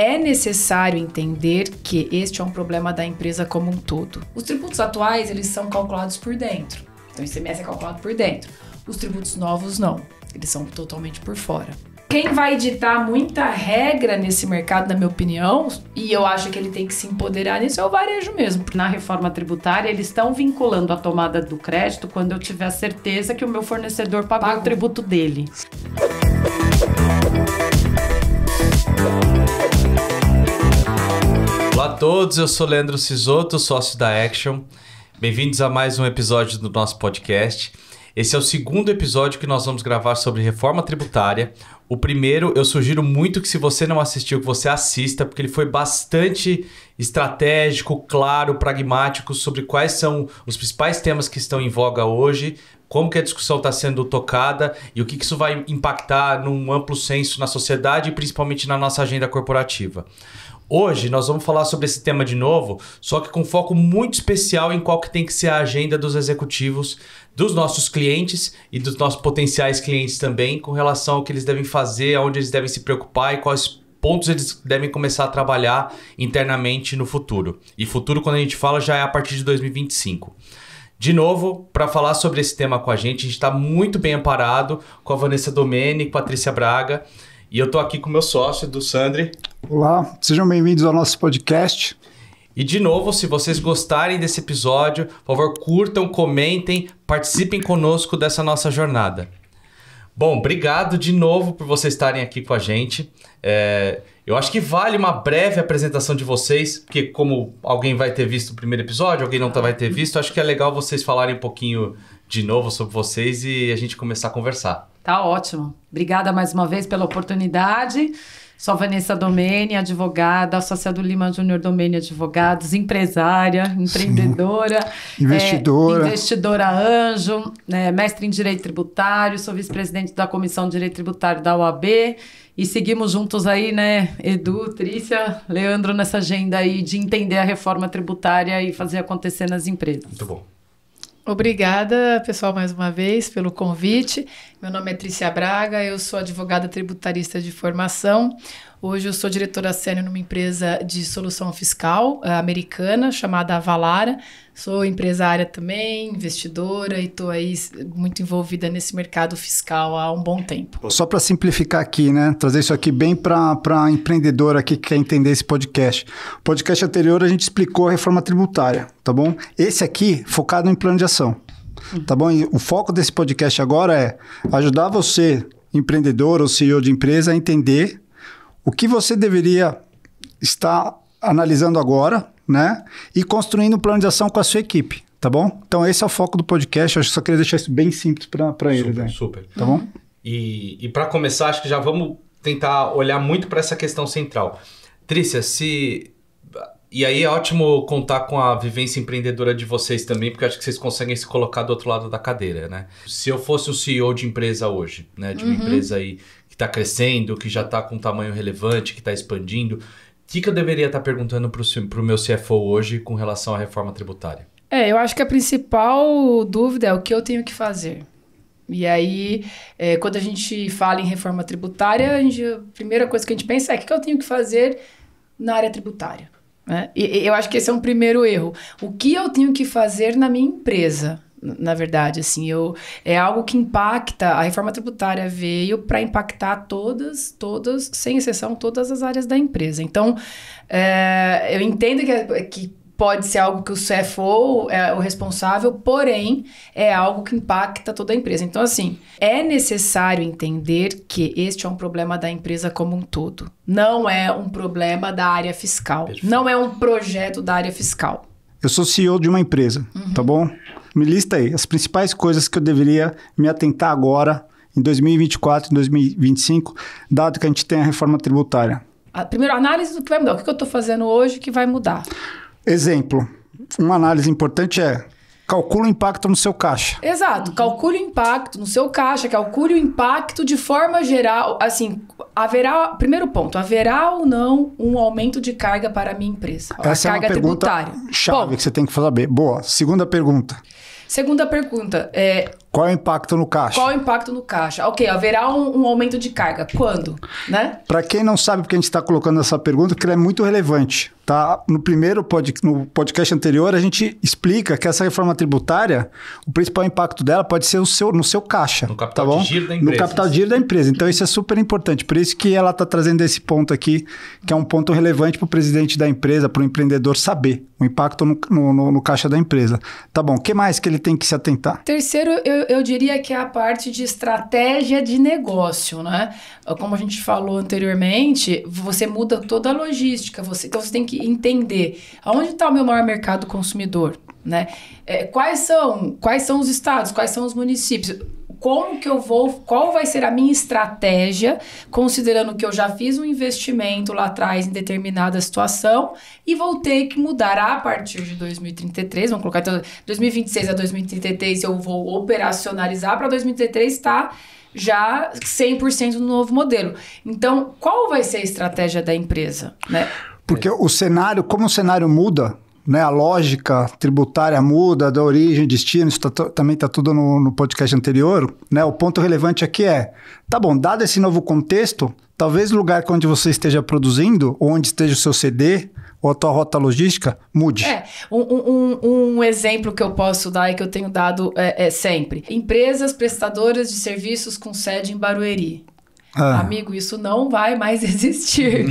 é necessário entender que este é um problema da empresa como um todo. Os tributos atuais, eles são calculados por dentro. Então, o ICMS é calculado por dentro. Os tributos novos, não. Eles são totalmente por fora. Quem vai ditar muita regra nesse mercado, na minha opinião, e eu acho que ele tem que se empoderar nisso, é o varejo mesmo. Na reforma tributária, eles estão vinculando a tomada do crédito quando eu tiver certeza que o meu fornecedor pagou o tributo dele. Olá a todos, eu sou Leandro Cisoto, sócio da Action. Bem-vindos a mais um episódio do nosso podcast. Esse é o segundo episódio que nós vamos gravar sobre reforma tributária. O primeiro, eu sugiro muito que se você não assistiu, que você assista, porque ele foi bastante estratégico, claro, pragmático sobre quais são os principais temas que estão em voga hoje, como que a discussão está sendo tocada e o que isso vai impactar num amplo senso na sociedade e principalmente na nossa agenda corporativa. Hoje nós vamos falar sobre esse tema de novo, só que com foco muito especial em qual que tem que ser a agenda dos executivos, dos nossos clientes e dos nossos potenciais clientes também, com relação ao que eles devem fazer, aonde eles devem se preocupar e quais pontos eles devem começar a trabalhar internamente no futuro. E futuro, quando a gente fala, já é a partir de 2025. De novo, para falar sobre esse tema com a gente está muito bem amparado com a Vanessa Domene e Patrícia Braga. E eu estou aqui com o meu sócio, do Sandri. Olá, sejam bem-vindos ao nosso podcast. E de novo, se vocês gostarem desse episódio, por favor, curtam, comentem, participem conosco dessa nossa jornada. Bom, obrigado de novo por vocês estarem aqui com a gente. Eu acho que vale uma breve apresentação de vocês, porque como alguém vai ter visto o primeiro episódio, alguém não vai ter visto, acho que é legal vocês falarem um pouquinho de novo sobre vocês e a gente começar a conversar. Tá ótimo. Obrigada mais uma vez pela oportunidade. Sou Vanessa Domene, advogada, sócia do Lima Júnior Domene Advogados, empresária, empreendedora, investidora anjo, mestre em Direito Tributário, sou vice-presidente da Comissão de Direito Tributário da OAB e seguimos juntos aí, né, Edu, Trícia, Leandro, nessa agenda aí de entender a reforma tributária e fazer acontecer nas empresas. Muito bom. Obrigada, pessoal, mais uma vez pelo convite. Meu nome é Trícia Braga, eu sou advogada tributarista de formação. Hoje eu sou diretora sênior numa empresa de solução fiscal americana chamada Avalara. Sou empresária também, investidora e estou aí muito envolvida nesse mercado fiscal há um bom tempo. Só para simplificar aqui, né? Trazer isso aqui bem para a empreendedora aqui que quer entender esse podcast. O podcast anterior a gente explicou a reforma tributária, tá bom? Esse aqui focado em plano de ação, tá bom? E o foco desse podcast agora é ajudar você, empreendedor ou CEO de empresa, a entender o que você deveria estar analisando agora, né? E construindo um plano de ação com a sua equipe, tá bom? Então esse é o foco do podcast, eu só queria deixar isso bem simples para eles, né? Super. Tá bom? E para começar, acho que já vamos tentar olhar muito para essa questão central. Trícia, e aí é ótimo contar com a vivência empreendedora de vocês também, porque acho que vocês conseguem se colocar do outro lado da cadeira, né? Se eu fosse o CEO de empresa hoje, né? De uma empresa aí que está crescendo, que já está com um tamanho relevante, que está expandindo, o que eu deveria estar perguntando para o meu CFO hoje com relação à reforma tributária? Eu acho que a principal dúvida é o que eu tenho que fazer. E aí, quando a gente fala em reforma tributária, a primeira coisa que a gente pensa é o que eu tenho que fazer na área tributária. E eu acho que esse é um primeiro erro. O que eu tenho que fazer na minha empresa? Na verdade, assim, é algo que impacta, a reforma tributária veio para impactar todas, sem exceção, todas as áreas da empresa. Então, eu entendo que pode ser algo que o CFO é o responsável, porém, é algo que impacta toda a empresa. Então, assim, é necessário entender que este é um problema da empresa como um todo. Não é um problema da área fiscal. Perfeito. Não é um projeto da área fiscal. Eu sou CEO de uma empresa, tá bom? Me lista aí as principais coisas que eu deveria me atentar agora, em 2024, em 2025, dado que a gente tem a reforma tributária. Primeiro, análise do que vai mudar. O que eu estou fazendo hoje que vai mudar? Exemplo, uma análise importante é calcula o impacto no seu caixa. Exato, calcule o impacto no seu caixa, calcule o impacto de forma geral, assim, primeiro ponto, haverá ou não um aumento de carga para a minha empresa? Essa carga é uma pergunta tributária. chave que você tem que saber. Boa, segunda pergunta. Segunda pergunta, Qual é o impacto no caixa? Qual o impacto no caixa? Ok, haverá um aumento de carga. Quando? Né? Para quem não sabe porque a gente está colocando essa pergunta, que ela é muito relevante. Tá? No podcast anterior, a gente explica que essa reforma tributária, o principal impacto dela pode ser no seu caixa. No capital de giro da empresa. No capital de giro da empresa. Então, isso é super importante. Por isso que ela está trazendo esse ponto aqui, que é um ponto relevante para o presidente da empresa, para o empreendedor saber o impacto no caixa da empresa. Tá bom, o que mais que ele tem que se atentar? Terceiro, eu diria que é a parte de estratégia de negócio, né? Como a gente falou anteriormente, você muda toda a logística. Então, você tem que entender aonde está o meu maior mercado consumidor, né? Quais são os estados, quais são os municípios? Qual vai ser a minha estratégia, considerando que eu já fiz um investimento lá atrás em determinada situação e vou ter que mudar a partir de 2033, vamos colocar então 2026 a 2033 eu vou operacionalizar, para 2033 estar já 100% no novo modelo. Então, qual vai ser a estratégia da empresa, né? Porque como o cenário muda, né, a lógica tributária muda, da origem, destino, isso também está tudo no podcast anterior, né? O ponto relevante aqui tá bom, dado esse novo contexto, talvez o lugar onde você esteja produzindo, ou onde esteja o seu CD, ou a tua rota logística, mude. Um exemplo que eu posso dar e que eu tenho dado sempre. Empresas prestadoras de serviços com sede em Barueri. Amigo, isso não vai mais existir.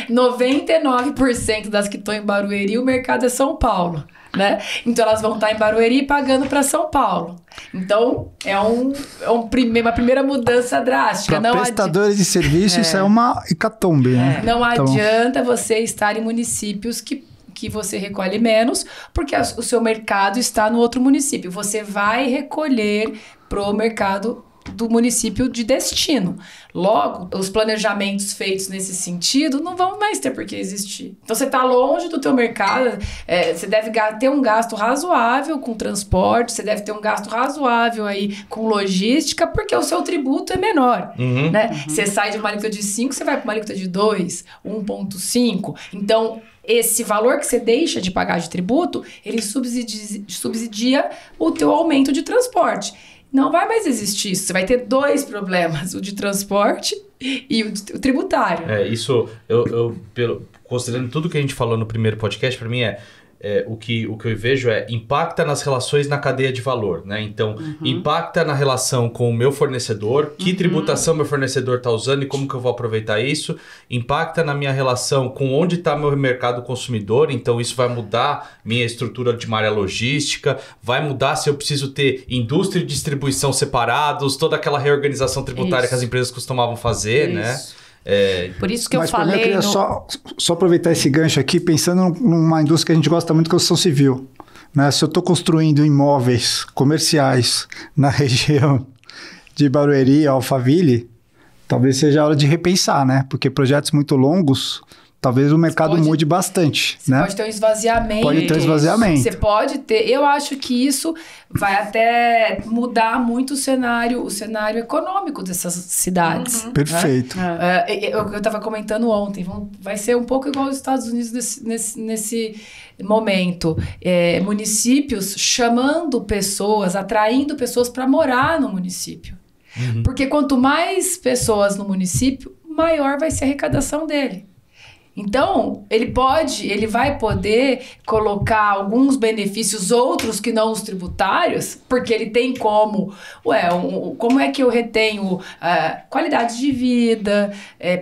99% das que estão em Barueri, o mercado é São Paulo, né? Então, elas vão estar em Barueri pagando para São Paulo. Então, uma primeira mudança drástica. Para prestadores de serviço, isso é uma hecatombe, né? Não adianta você estar em municípios que você recolhe menos, porque o seu mercado está no outro município. Você vai recolher pro mercado do município de destino. Logo, os planejamentos feitos nesse sentido não vão mais ter por que existir. Então, você está longe do teu mercado, você deve ter um gasto razoável com transporte, você deve ter um gasto razoável aí com logística, porque o seu tributo é menor, né? Você sai de uma alíquota de 5, você vai para uma alíquota de 2, 1,5. Então, esse valor que você deixa de pagar de tributo, ele subsidia o teu aumento de transporte. Não vai mais existir isso. Você vai ter dois problemas, o de transporte e o tributário. Isso, considerando tudo que a gente falou no primeiro podcast, para mim o que eu vejo impacta nas relações na cadeia de valor, né? Então, impacta na relação com o meu fornecedor, que tributação meu fornecedor está usando e como que eu vou aproveitar isso. Impacta na minha relação com onde está meu mercado consumidor, então isso vai mudar minha estrutura de malha logística, vai mudar se eu preciso ter indústria e distribuição separados, toda aquela reorganização tributária que as empresas costumavam fazer, né? Por isso que eu falei... falei... Mas eu queria só aproveitar esse gancho aqui, pensando numa indústria que a gente gosta muito, que é a construção civil. Né? Se eu estou construindo imóveis comerciais na região de Barueri, Alphaville, talvez seja a hora de repensar, né? Porque projetos muito longos, talvez o mercado mude bastante. Né? Pode ter um esvaziamento. Pode ter um esvaziamento. Você pode ter... Eu acho que isso vai até mudar muito o cenário econômico dessas cidades. Perfeito. Né? Eu estava comentando ontem, vai ser um pouco igual aos Estados Unidos nesse momento. Municípios chamando pessoas, atraindo pessoas para morar no município. Porque quanto mais pessoas no município, maior vai ser a arrecadação dele. Então, ele vai poder colocar alguns benefícios, outros que não os tributários, porque ele tem como é que eu retenho qualidade de vida,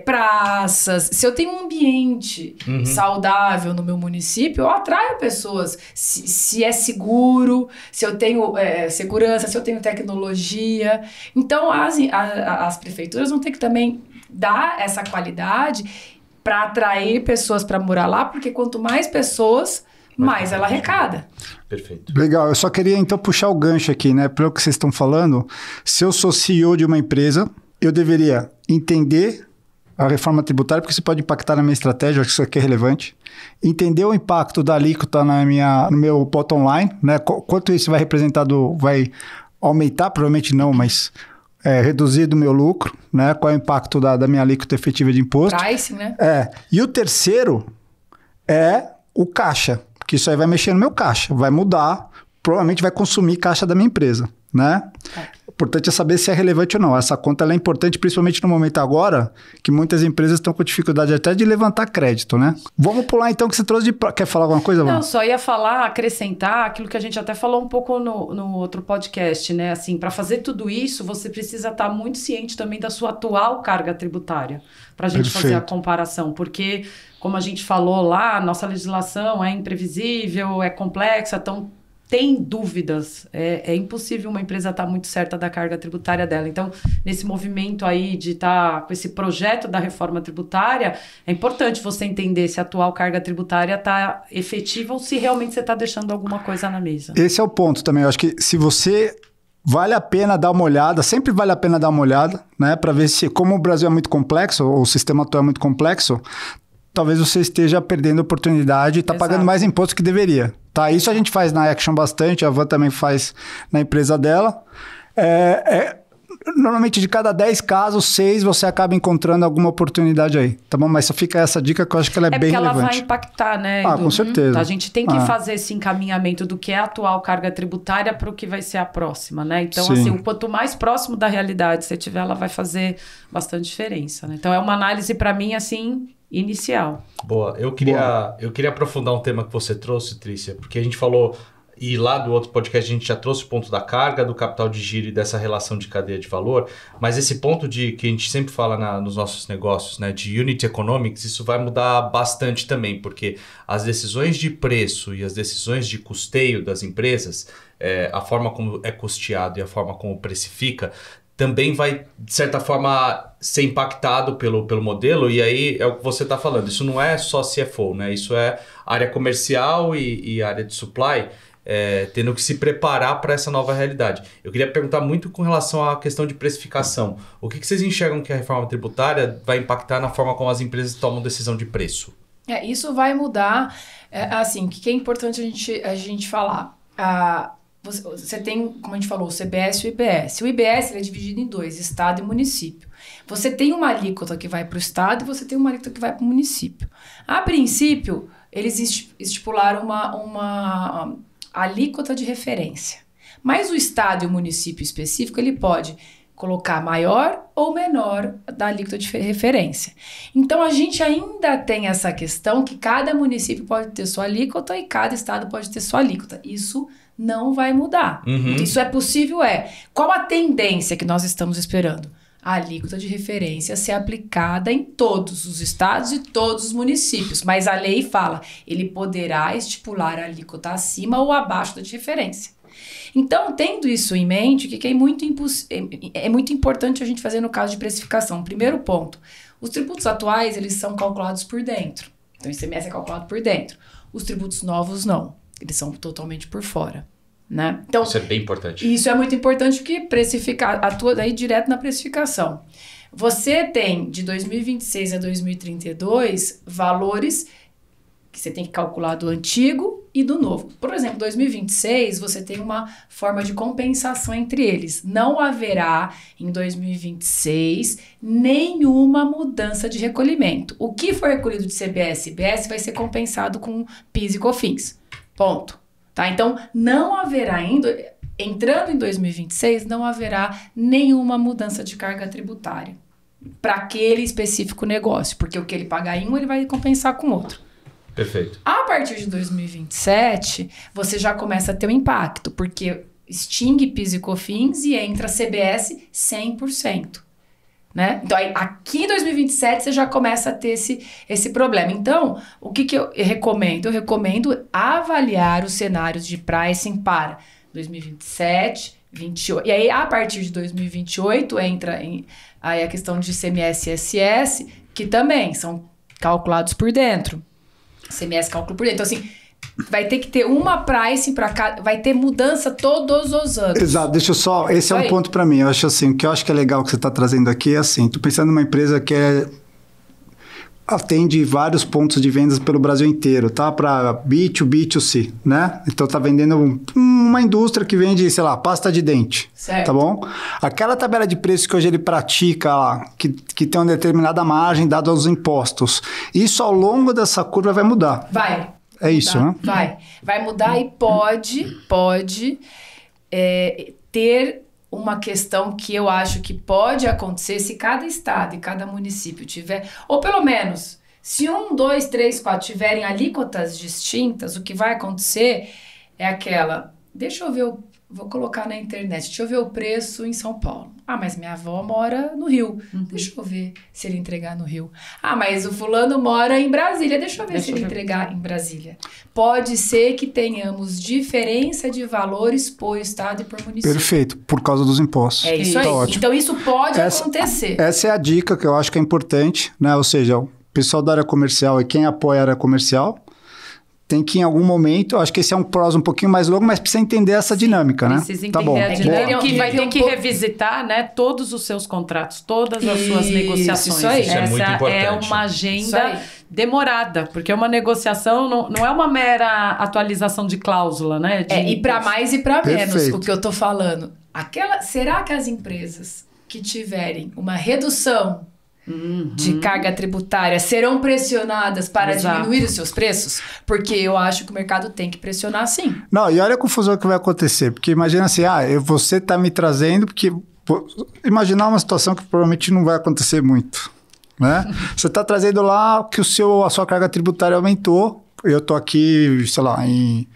praças. Se eu tenho um ambiente saudável no meu município, eu atraio pessoas. Se é seguro, se eu tenho segurança, se eu tenho tecnologia. Então, as prefeituras vão ter que também dar essa qualidade para atrair pessoas para morar lá, porque quanto mais pessoas, mais ela arrecada. Perfeito. Legal, eu só queria então puxar o gancho aqui, né? Pelo que vocês estão falando, se eu sou CEO de uma empresa, eu deveria entender a reforma tributária, porque isso pode impactar na minha estratégia, acho que isso aqui é relevante. Entender o impacto da alíquota no meu bottom line, né? Quanto isso vai representar, vai aumentar, provavelmente não, mas... reduzir do meu lucro, né? Qual é o impacto da minha alíquota efetiva de imposto. Pricing, né? E o terceiro é o caixa, que isso aí vai mexer no meu caixa, vai mudar, provavelmente vai consumir caixa da minha empresa, né? O importante é saber se é relevante ou não. Essa conta ela é importante, principalmente no momento agora, que muitas empresas estão com dificuldade até de levantar crédito, né? Vamos pular então que você trouxe de... Quer falar alguma coisa, Vânia? Não, só ia falar, acrescentar aquilo que a gente até falou um pouco no outro podcast, né? Assim, para fazer tudo isso, você precisa estar muito ciente também da sua atual carga tributária, para a gente fazer a comparação, porque, como a gente falou lá, nossa legislação é imprevisível, é complexa, então tem dúvidas, é impossível uma empresa estar muito certa da carga tributária dela. Então, nesse movimento aí de estar com esse projeto da reforma tributária, é importante você entender se a atual carga tributária está efetiva ou se realmente você está deixando alguma coisa na mesa. Esse é o ponto também. Eu acho que se você... Vale a pena dar uma olhada, sempre vale a pena dar uma olhada, né? Para ver se, como o Brasil é muito complexo, ou o sistema atual é muito complexo, talvez você esteja perdendo a oportunidade e está pagando mais imposto que deveria. Tá? Isso a gente faz na Action bastante, a Van também faz na empresa dela. Normalmente de cada 10 casos, 6 você acaba encontrando alguma oportunidade aí, tá bom? Mas só fica essa dica que eu acho que ela é bem relevante. Porque ela vai impactar, né, Edu? Com certeza. A gente tem que fazer esse encaminhamento do que é a atual carga tributária para o que vai ser a próxima, né? Então, assim, o quanto mais próximo da realidade você tiver, ela vai fazer bastante diferença, né? Então, é uma análise, para mim, assim, inicial. Boa. Eu queria aprofundar um tema que você trouxe, Trícia, porque a gente falou... E lá do outro podcast a gente já trouxe o ponto da carga, do capital de giro e dessa relação de cadeia de valor, mas esse ponto que a gente sempre fala nos nossos negócios, né, de unit economics, isso vai mudar bastante também, porque as decisões de preço e as decisões de custeio das empresas, a forma como é custeado e a forma como precifica, também vai, de certa forma, ser impactado pelo modelo, e aí é o que você está falando, isso não é só CFO, né? Isso é área comercial e área de supply, tendo que se preparar para essa nova realidade. Eu queria perguntar muito com relação à questão de precificação. O que vocês enxergam que a reforma tributária vai impactar na forma como as empresas tomam decisão de preço? Isso vai mudar. Assim, o que é importante a gente falar? Você tem, como a gente falou, o CBS e o IBS. O IBS ele é dividido em dois, Estado e município. Você tem uma alíquota que vai para o Estado e você tem uma alíquota que vai para o município. A princípio, eles estipularam uma alíquota de referência. Mas o Estado e o município específico, ele pode colocar maior ou menor da alíquota de referência. Então, a gente ainda tem essa questão que cada município pode ter sua alíquota e cada Estado pode ter sua alíquota. Isso não vai mudar. Isso é possível, Qual a tendência que nós estamos esperando? A alíquota de referência ser aplicada em todos os estados e todos os municípios. Mas a lei fala, ele poderá estipular a alíquota acima ou abaixo da de referência. Então, tendo isso em mente, o que é muito importante a gente fazer no caso de precificação? Primeiro ponto, os tributos atuais, eles são calculados por dentro. Então, o ICMS é calculado por dentro. Os tributos novos, não. Eles são totalmente por fora. Né? Então, isso é bem importante. Isso é muito importante porque atua daí direto na precificação. Você tem de 2026 a 2032 valores que você tem que calcular do antigo e do novo. Por exemplo, 2026 você tem uma forma de compensação entre eles. Não haverá em 2026 nenhuma mudança de recolhimento. O que for recolhido de CBS e IBS vai ser compensado com PIS e COFINS. Ponto. Tá? Então, não haverá, entrando em 2026, não haverá nenhuma mudança de carga tributária para aquele específico negócio, porque o que ele pagar em um, ele vai compensar com outro. Perfeito. A partir de 2027, você já começa a ter um impacto, porque extingue PIS e COFINS e entra CBS 100%. Né? Então, aí, aqui em 2027, você já começa a ter esse problema. Então, o que eu recomendo? Eu recomendo avaliar os cenários de pricing para 2027, 2028. E aí, a partir de 2028, entra aí a questão de ICMS e ISS, que também são calculados por dentro. ICMS calcula por dentro. Então, assim, vai ter que ter uma pricing para cada... Vai ter mudança todos os anos. Exato. Deixa eu só... Esse é um ponto para mim. Eu acho assim, o que eu acho que é legal que você está trazendo aqui é assim, tô pensando numa empresa que atende vários pontos de vendas pelo Brasil inteiro, tá? Para B2B, B2C, né? Então tá vendendo uma indústria que vende, sei lá, pasta de dente. Certo. Tá bom? Aquela tabela de preço que hoje ele pratica lá, que tem uma determinada margem dada aos impostos, isso ao longo dessa curva vai mudar. Vai. É isso, né? Vai mudar e pode ter uma questão que eu acho que pode acontecer se cada estado e cada município tiver, ou pelo menos, se 1, 2, 3, 4 tiverem alíquotas distintas, o que vai acontecer é aquela, deixa eu ver, vou colocar na internet, deixa eu ver o preço em São Paulo. Ah, mas minha avó mora no Rio, deixa eu ver se ele entregar no Rio. Ah, mas o fulano mora em Brasília, deixa eu ver se ele entregar em Brasília. Pode ser que tenhamos diferença de valores por estado e por município. Perfeito, por causa dos impostos. É isso aí. Ótimo. Então isso pode acontecer. Essa é a dica que eu acho que é importante, né? Ou seja, o pessoal da área comercial e quem apoia a área comercial tem que, em algum momento, acho que esse é um prosa um pouquinho mais longo, mas precisa entender essa dinâmica, né? Precisa entender a dinâmica. Que vai ter que revisitar, né, todos os seus contratos, todas as suas negociações. Isso aí. Isso é muito importante. É uma agenda demorada, porque uma negociação não é uma mera atualização de cláusula, né? E para mais e para menos, Perfeito. o que eu tô falando. Será que as empresas que tiverem uma redução de carga tributária serão pressionadas para diminuir os seus preços? Porque eu acho que o mercado tem que pressionar sim. Não, e olha a confusão que vai acontecer, porque imagina assim, você está me trazendo, porque imaginar uma situação que provavelmente não vai acontecer muito, né? Você está trazendo lá que a sua carga tributária aumentou, eu estou aqui, sei lá, em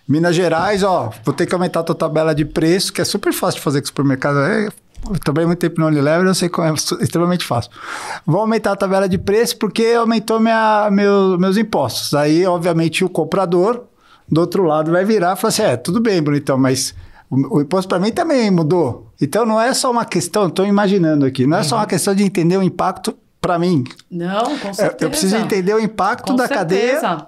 Minas Gerais, vou ter que aumentar a tua tabela de preço, que é super fácil de fazer com o supermercado, eu trabalhei muito tempo no Unilever, eu sei como é extremamente fácil. Vou aumentar a tabela de preço porque aumentou meus impostos. Aí, obviamente, o comprador, do outro lado, vai virar e falar assim, tudo bem, bonitão, mas o imposto para mim também mudou. Então, não é só uma questão, estou imaginando aqui, não é só uma questão de entender o impacto para mim. Não, com certeza. Eu preciso entender o impacto da cadeia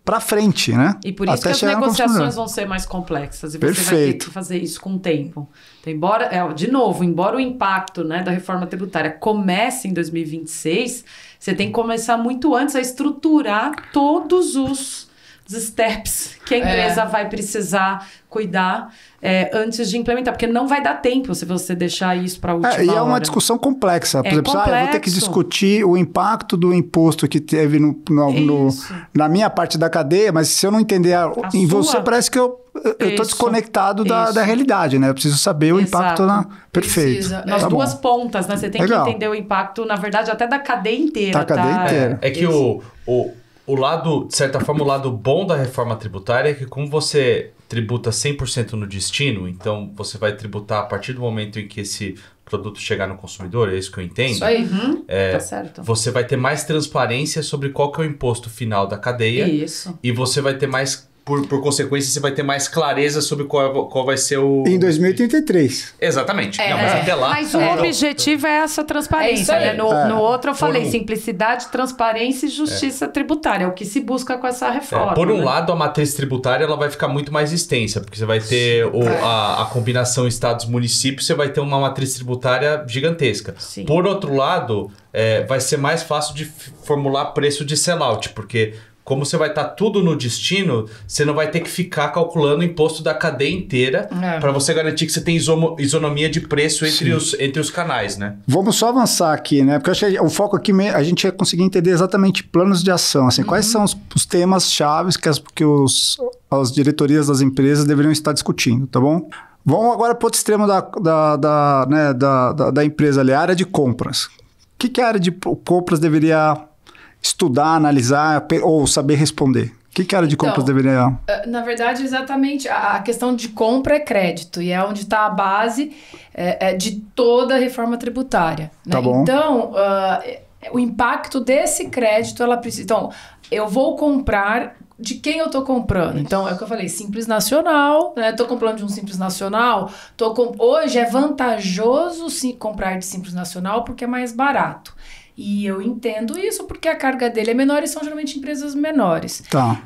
para frente, né? E por isso que as negociações vão ser mais complexas. E você vai ter que fazer isso com o tempo. Então, embora o impacto, né, da reforma tributária comece em 2026, você tem que começar muito antes a estruturar todos os steps que a empresa vai precisar cuidar antes de implementar, porque não vai dar tempo se você deixar isso para a última hora. E é uma discussão complexa. Por exemplo, eu vou ter que discutir o impacto do imposto que teve na minha parte da cadeia, mas se eu não entender em você, parece que eu estou desconectado da realidade, né? Eu preciso saber o impacto Perfeito. Nas duas pontas, né? Você tem que entender o impacto, na verdade, até da cadeia inteira. É que o lado, de certa forma, o lado bom da reforma tributária é que como você tributa 100% no destino, então você vai tributar a partir do momento em que esse produto chegar no consumidor, é isso que eu entendo. Isso aí. Tá certo. Você vai ter mais transparência sobre qual que é o imposto final da cadeia. Isso. E você vai ter mais... Por consequência, você vai ter mais clareza sobre qual vai ser o... Em 2033. Exatamente. Mas até lá... Mas o objetivo é essa transparência, né? No outro eu falei simplicidade, transparência e justiça tributária. É o que se busca com essa reforma. Por um lado, a matriz tributária ela vai ficar muito mais extensa, porque você vai ter a combinação estados-municípios, você vai ter uma matriz tributária gigantesca. Sim. Por outro lado, vai ser mais fácil de formular preço de sellout, porque... Como você vai estar tudo no destino, você não vai ter que ficar calculando o imposto da cadeia inteira para você garantir que você tem isonomia de preço entre os canais, né? Vamos só avançar aqui, né? Porque eu acho que o foco aqui, a gente ia conseguir entender exatamente planos de ação. Assim, quais são os temas chaves que as diretorias das empresas deveriam estar discutindo, tá bom? Vamos agora para o outro extremo da empresa ali, a área de compras. O que a área de compras deveria... estudar, analisar ou saber responder? O que a área de compras deveria... Na verdade, exatamente, a questão de compra é crédito, e é onde está a base de toda a reforma tributária. Né? Tá bom. Então, o impacto desse crédito, ela precisa... Então, eu vou comprar... De quem eu estou comprando? Então, é o que eu falei, Simples Nacional, né? Estou comprando de um Simples Nacional. Hoje é vantajoso comprar de Simples Nacional porque é mais barato. E eu entendo isso porque a carga dele é menor e são geralmente empresas menores. Tá.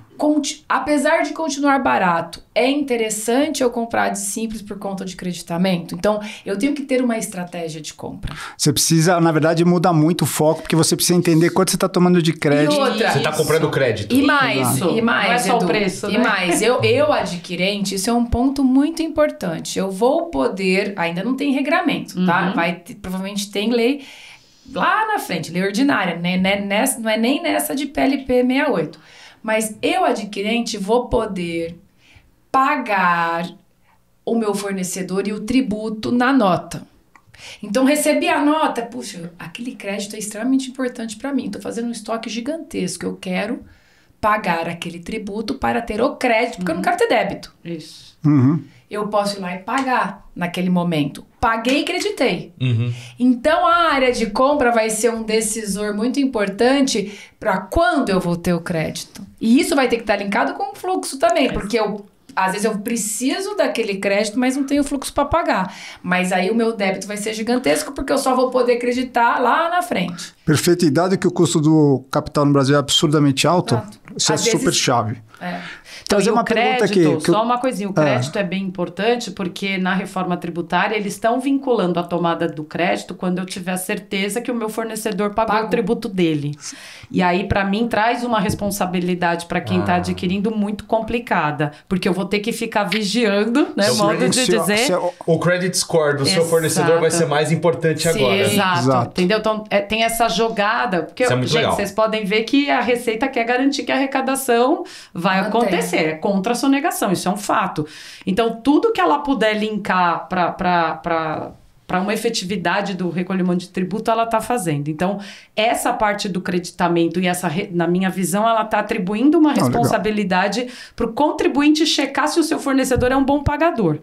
Apesar de continuar barato, é interessante eu comprar de Simples por conta de creditamento? Então, eu tenho que ter uma estratégia de compra. Você precisa, na verdade, muda muito o foco, porque você precisa entender quanto você está tomando de crédito. E outra, você está comprando crédito. E mais, não é só Edu, o preço, né? E mais, eu adquirente, isso é um ponto muito importante. Eu vou poder, ainda não tem regramento, tá? Provavelmente tem lei lá na frente, lei ordinária, né? Não é nem nessa de PLP 68. Mas eu, adquirente, vou poder pagar o meu fornecedor e o tributo na nota. Então, recebi a nota, puxa, aquele crédito é extremamente importante para mim. Estou fazendo um estoque gigantesco. Eu quero pagar aquele tributo para ter o crédito, porque eu não quero ter débito. Isso. Eu posso ir lá e pagar naquele momento. Paguei e creditei. Então, a área de compra vai ser um decisor muito importante para quando eu vou ter o crédito. E isso vai ter que estar linkado com o fluxo também, porque às vezes eu preciso daquele crédito, mas não tenho fluxo para pagar. Mas aí o meu débito vai ser gigantesco, porque eu só vou poder acreditar lá na frente. Perfeito. E dado que o custo do capital no Brasil é absurdamente alto, isso Às é super vezes, chave. Então, uma pergunta aqui. Só uma coisinha, o crédito é bem importante porque na reforma tributária eles estão vinculando a tomada do crédito quando eu tiver certeza que o meu fornecedor pagou o tributo dele. E aí, para mim, traz uma responsabilidade para quem está adquirindo muito complicada, porque eu vou ter que ficar vigiando, né? Modo de dizer. O credit score do seu fornecedor vai ser mais importante agora. Exato. Entendeu? Então, tem essa jogada, porque, gente, legal. Vocês podem ver que a Receita quer garantir que a arrecadação vai acontecer. É contra a sonegação, isso é um fato. Então, tudo que ela puder linkar para uma efetividade do recolhimento de tributo, ela está fazendo. Então, essa parte do creditamento e na minha visão, ela está atribuindo uma responsabilidade para o contribuinte checar se o seu fornecedor é um bom pagador.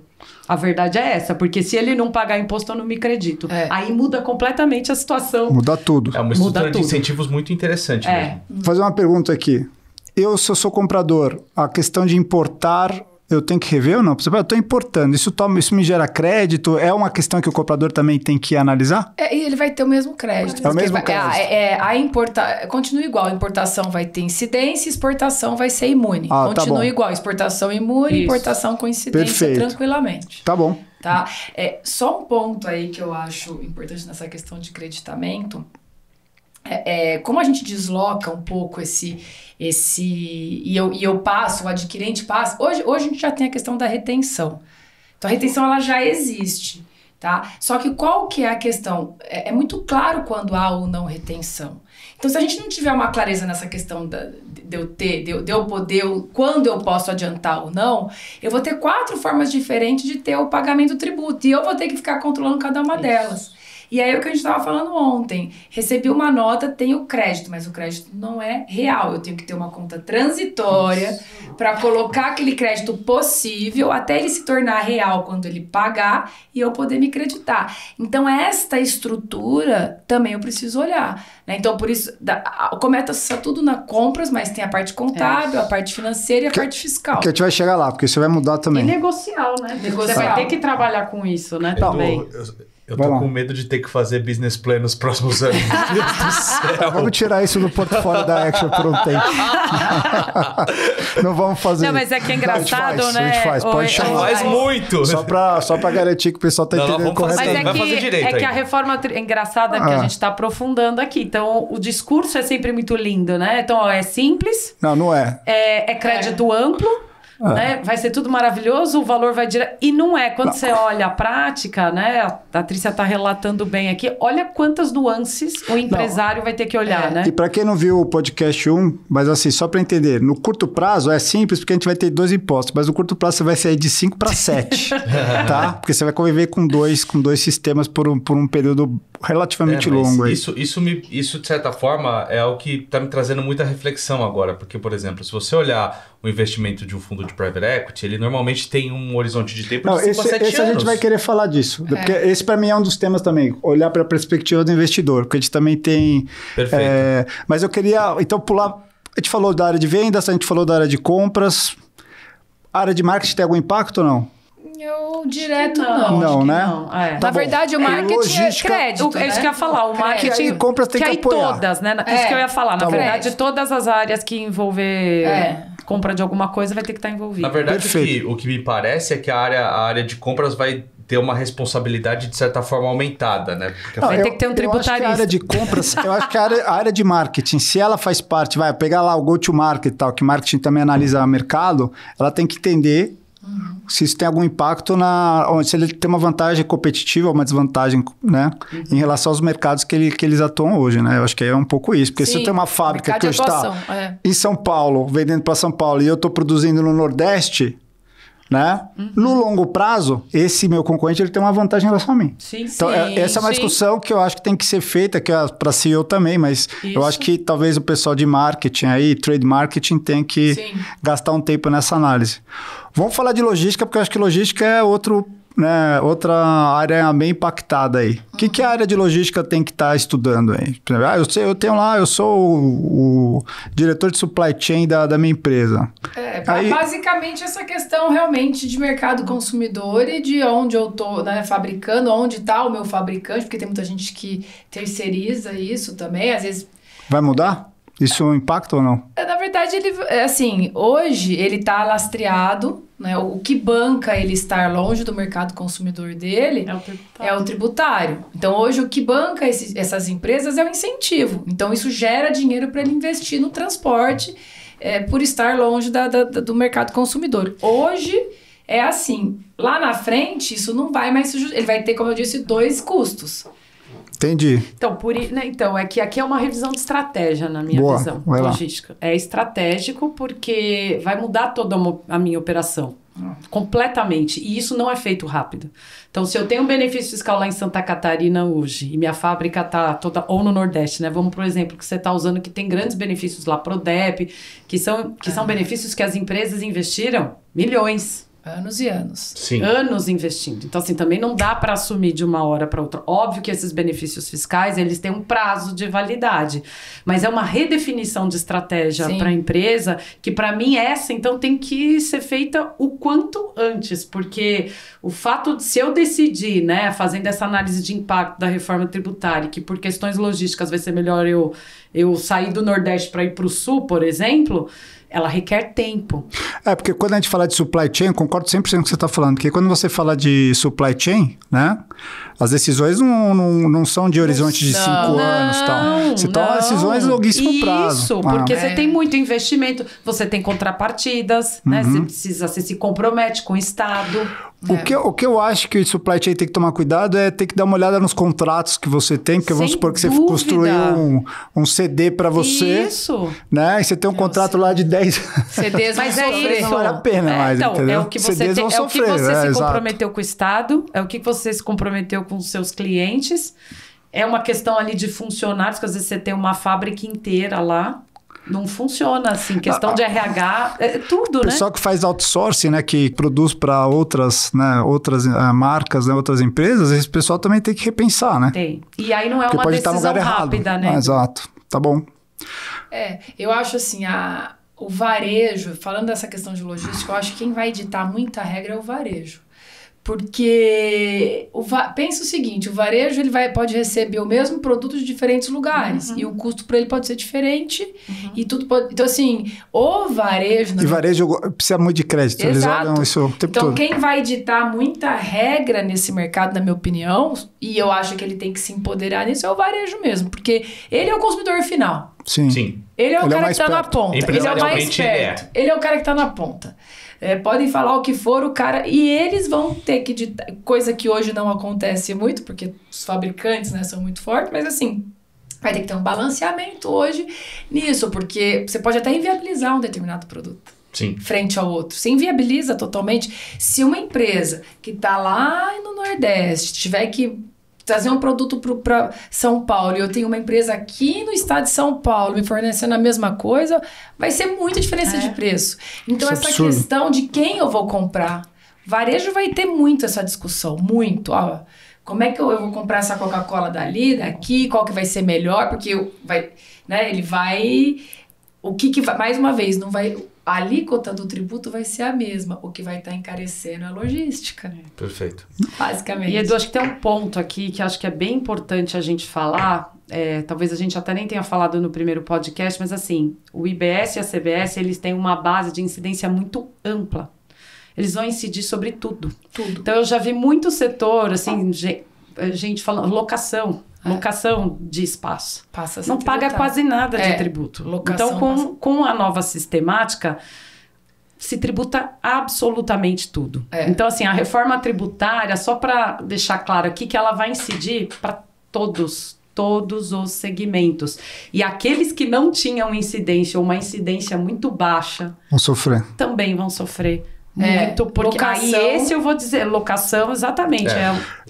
A verdade é essa, porque se ele não pagar imposto, eu não me acredito. Aí muda completamente a situação. Muda tudo. É uma estrutura de incentivos muito interessante mesmo. Vou fazer uma pergunta aqui. Se eu sou comprador, a questão de importar, eu tenho que rever ou não? Eu estou importando, isso me gera crédito? É uma questão que o comprador também tem que analisar? E ele vai ter o mesmo crédito. É o mesmo crédito. Continua igual. A importação vai ter incidência, exportação vai ser imune. Continua igual. Exportação imune, importação com incidência tranquilamente. Tá bom. Tá? Só um ponto aí que eu acho importante nessa questão de creditamento. Como a gente desloca um pouco e eu passo, o adquirente passa. Hoje a gente já tem a questão da retenção. Então, a retenção ela já existe, tá? Só que qual que é a questão? É muito claro quando há ou não retenção. Então, se a gente não tiver uma clareza nessa questão de eu poder, quando eu posso adiantar ou não, eu vou ter 4 formas diferentes de ter o pagamento do tributo. E eu vou ter que ficar controlando cada uma delas. E aí, o que a gente estava falando ontem, recebi uma nota, tenho crédito, mas o crédito não é real. Eu tenho que ter uma conta transitória para colocar aquele crédito possível até ele se tornar real quando ele pagar e eu poder me creditar. Então, esta estrutura também eu preciso olhar, né? Então, por isso, começa tudo na compras, mas tem a parte contábil, a parte financeira e a parte fiscal. Que a gente vai chegar lá, porque isso vai mudar também. E negocial, né? Você vai ter que trabalhar com isso, né? Também. Eu tô com medo de ter que fazer business plan nos próximos anos. Meu Deus do céu. Vamos tirar isso do portfólio da Action por um tempo. Não vamos fazer. Não, mas é que é engraçado, né? A gente faz, pode chamar. Faz muito. Só pra garantir que o pessoal tá entendendo corretamente. Mas vai fazer direito que a reforma engraçada que a gente tá aprofundando aqui. Então, o discurso é sempre muito lindo, né? Então, é simples. Não é. É crédito amplo. Né? Vai ser tudo maravilhoso, o valor vai direto. E não é. Quando você olha a prática, né? A Patrícia está relatando bem aqui. Olha quantas nuances o empresário vai ter que olhar, né? E para quem não viu o podcast 1, mas assim, só para entender, no curto prazo é simples porque a gente vai ter 2 impostos, mas no curto prazo você vai sair de 5 para 7, tá? Porque você vai conviver com dois sistemas por um período relativamente longo. Aí. Isso, de certa forma, é o que está me trazendo muita reflexão agora. Porque, por exemplo, se você olhar o investimento de um fundo de private equity, ele normalmente tem um horizonte de tempo de 5 a 7 anos. Esse a gente vai querer falar disso. Porque esse, para mim, é um dos temas também. Olhar para a perspectiva do investidor. Porque a gente também tem... Perfeito. Mas eu queria, então, pular... A gente falou da área de vendas, a gente falou da área de compras. A área de marketing tem algum impacto ou não? Eu direto não. Não, né? Não. Na verdade, o marketing é crédito. É isso que eu ia falar. O marketing... E compras tem que apoiar. Todas, né? Isso que eu ia falar. Na verdade, todas as áreas que envolver... compra de alguma coisa vai ter que estar envolvida. Na verdade, o que me parece é que a área de compras vai ter uma responsabilidade, de certa forma, aumentada, né? Porque vai ter que ter um tributarista. Eu acho que a área de compras, eu acho que a área de marketing, se ela faz parte, vai pegar lá o go-to-market e tal, que marketing também analisa o mercado, ela tem que entender se isso tem algum impacto se ele tem uma vantagem competitiva ou uma desvantagem, né? Em relação aos mercados que eles atuam hoje, né? Eu acho que é um pouco isso. Porque se eu tenho uma fábrica que hoje está em São Paulo, vendendo para São Paulo, e eu estou produzindo no Nordeste, né? No longo prazo, esse meu concorrente ele tem uma vantagem em relação a mim. Sim, Então, essa é uma discussão que eu acho que tem que ser feita, que é para CEO também, mas eu acho que talvez o pessoal de marketing aí, trade marketing, tem que gastar um tempo nessa análise. Vamos falar de logística, porque eu acho que logística é outra área bem impactada aí. O que a área de logística tem que estar estudando aí? Eu sou o diretor de supply chain da minha empresa. Basicamente essa questão realmente de mercado consumidor e de onde eu estou, né, fabricando, onde está o meu fabricante, porque tem muita gente que terceiriza isso também, às vezes... Vai mudar? Isso impacta ou não? Na verdade, hoje ele está lastreado, né? O que banca ele estar longe do mercado consumidor dele é o tributário. Então, hoje, o que banca essas empresas é o incentivo. Então, isso gera dinheiro para ele investir no transporte por estar longe do mercado consumidor. Hoje, é assim. Lá na frente, isso não vai mais... Ele vai ter, como eu disse, 2 custos. Entendi. Então, é que aqui é uma revisão de estratégia, na minha visão logística. É estratégico porque vai mudar toda a minha operação. Completamente. E isso não é feito rápido. Então, se eu tenho um benefício fiscal lá em Santa Catarina hoje e minha fábrica está toda... Ou no Nordeste, né? Vamos pro exemplo que você está usando, que tem grandes benefícios lá, Prodep, que são benefícios que as empresas investiram milhões. Anos e anos. Sim. Anos investindo. Então, assim, também não dá para assumir de uma hora para outra. Óbvio que esses benefícios fiscais, eles têm um prazo de validade. Mas é uma redefinição de estratégia para a empresa, que para mim então tem que ser feita o quanto antes. Porque o fato de, se eu decidir, né, fazendo essa análise de impacto da reforma tributária, que por questões logísticas vai ser melhor eu sair do Nordeste para ir para o Sul, por exemplo... Ela requer tempo. Porque quando a gente fala de supply chain, eu concordo 100% com o que você está falando, porque quando você fala de supply chain, né, as decisões não são de horizonte de 5 anos e tal. Você toma decisões de longuíssimo prazo. Isso, porque você tem muito investimento, você tem contrapartidas, né, você se compromete com o Estado. O que eu acho que o supply chain tem que tomar cuidado é ter que dar uma olhada nos contratos que você tem, porque vamos supor que você construiu um CD para você. Isso. Né? E você tem um contrato lá de 10 CDs, mas é isso. Não vale a pena mais, então, entendeu? É o que você, se comprometeu com o Estado, é o que você se comprometeu com os seus clientes. É uma questão ali de funcionários, que às vezes você tem uma fábrica inteira lá. Não funciona assim, questão de RH, tudo, né? O pessoal que faz outsourcing, né, que produz para outras marcas, né, outras empresas, esse pessoal também tem que repensar, né? Tem. E aí não é uma decisão rápida, né? Exato, tá bom. Eu acho assim, o varejo, falando dessa questão de logística, eu acho que quem vai ditar muita regra é o varejo. Porque pensa o seguinte, o varejo pode receber o mesmo produto de diferentes lugares e o custo para ele pode ser diferente e tudo pode... Então assim, o varejo... E varejo precisa muito de crédito, eles olham isso o tempo todo. Quem vai ditar muita regra nesse mercado, na minha opinião, e eu acho que ele tem que se empoderar nisso, é o varejo mesmo, porque ele é o consumidor final. Sim. Ele é o cara que está na ponta, ele é o mais perto, ele é o cara que está na ponta. Podem falar o que for, o cara... E eles vão ter que ditar... Coisa que hoje não acontece muito, porque os fabricantes, né, são muito fortes. Mas, assim, vai ter que ter um balanceamento hoje nisso. Porque você pode até inviabilizar um determinado produto. Sim. Frente ao outro. Você inviabiliza totalmente. Se uma empresa que está lá no Nordeste tiver que trazer um produto para São Paulo e eu tenho uma empresa aqui no estado de São Paulo me fornecendo a mesma coisa, vai ser muita diferença de preço. Então, essa questão de quem eu vou comprar, varejo vai ter muito essa discussão, muito. Como é que eu vou comprar essa Coca-Cola dali, daqui, qual que vai ser melhor, porque ele vai... mais uma vez, não vai... A alíquota do tributo vai ser a mesma. O que vai estar encarecendo é a logística. Né? Perfeito. Basicamente. E, Edu, acho que tem um ponto aqui que acho que é bem importante a gente falar. Talvez a gente até nem tenha falado no primeiro podcast, mas assim, o IBS e a CBS, eles têm uma base de incidência muito ampla. Eles vão incidir sobre tudo. Então, eu já vi muito setor, assim, gente falando, locação de espaço. Não paga quase nada de tributo. Então, com a nova sistemática, se tributa absolutamente tudo. Então, assim, a reforma tributária, só para deixar claro aqui, que ela vai incidir para todos os segmentos. E aqueles que não tinham incidência ou uma incidência muito baixa... Vão sofrer. Também vão sofrer Muito, porque locação. aí esse eu vou dizer, locação, exatamente.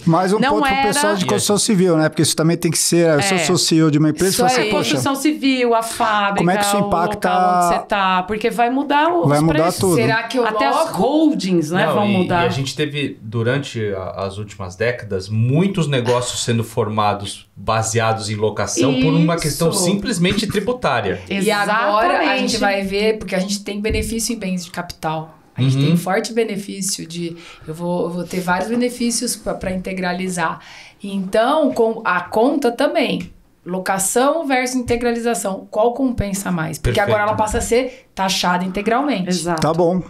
Mais um Não ponto pro era- pessoal de construção civil, né? Porque isso também tem que ser... Eu sou CEO de uma empresa e Isso falo assim, aí. poxa, Construção civil, a fábrica, Como é que isso impacta- o local onde você tá, porque vai mudar os Vai mudar preços. tudo. Será que eu Até as loco? holdings, né, Não, vão e mudar. a gente teve, durante as últimas décadas, muitos negócios sendo formados baseados em locação por uma Isso. questão simplesmente tributária. E agora a gente Exatamente. vai ver, porque a gente tem benefício em bens de capital. A gente tem um forte benefício de... Eu vou ter vários benefícios para integralizar. Então, com a conta também. Locação versus integralização. Qual compensa mais? Porque Perfeito. agora ela passa a ser taxada integralmente. Exato. tá bom.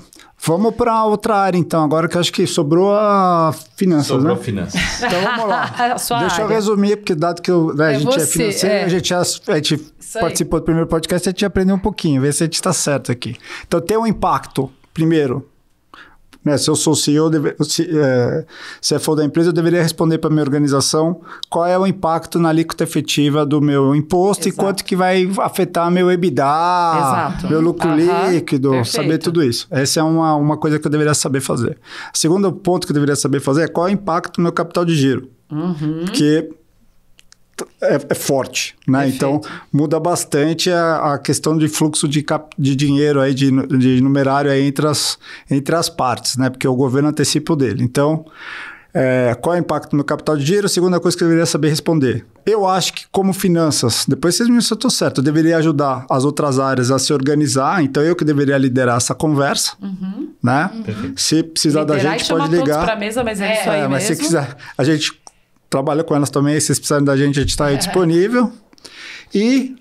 Vamos para outra área, então. Agora que eu acho que sobrou a finanças, Sobrou né? finanças. Então vamos lá. A sua Deixa eu área. resumir, porque dado que a gente é você, financeiro, a gente Isso aí. participou do primeiro podcast, a gente aprendeu um pouquinho, ver se a gente está certo aqui. Então tem um impacto, primeiro, né, se eu sou CEO, CFO da empresa, eu deveria responder para a minha organização qual é o impacto na alíquota efetiva do meu imposto e Exato. quanto que vai afetar meu EBITDA, Exato. meu lucro Aham, líquido, perfeito. saber tudo isso. Essa é uma coisa que eu deveria saber fazer. O segundo ponto que eu deveria saber fazer é qual é o impacto no meu capital de giro. Porque é forte, né? Perfeito. Então, muda bastante a questão de fluxo de dinheiro aí, de numerário aí entre as partes, né? Porque o governo antecipa o dele. Então, qual é o impacto no capital de giro? A segunda coisa que eu deveria saber responder. Eu acho que, como finanças, depois vocês me dizem se eu estou certo, eu deveria ajudar as outras áreas a se organizar, então eu que deveria liderar essa conversa, né? Se precisar da Liderar gente, e chamar pode ligar. todos pra mesa, mas é isso aí Mas se mesmo. quiser, a gente trabalha com elas também, se vocês precisarem da gente está aí disponível. E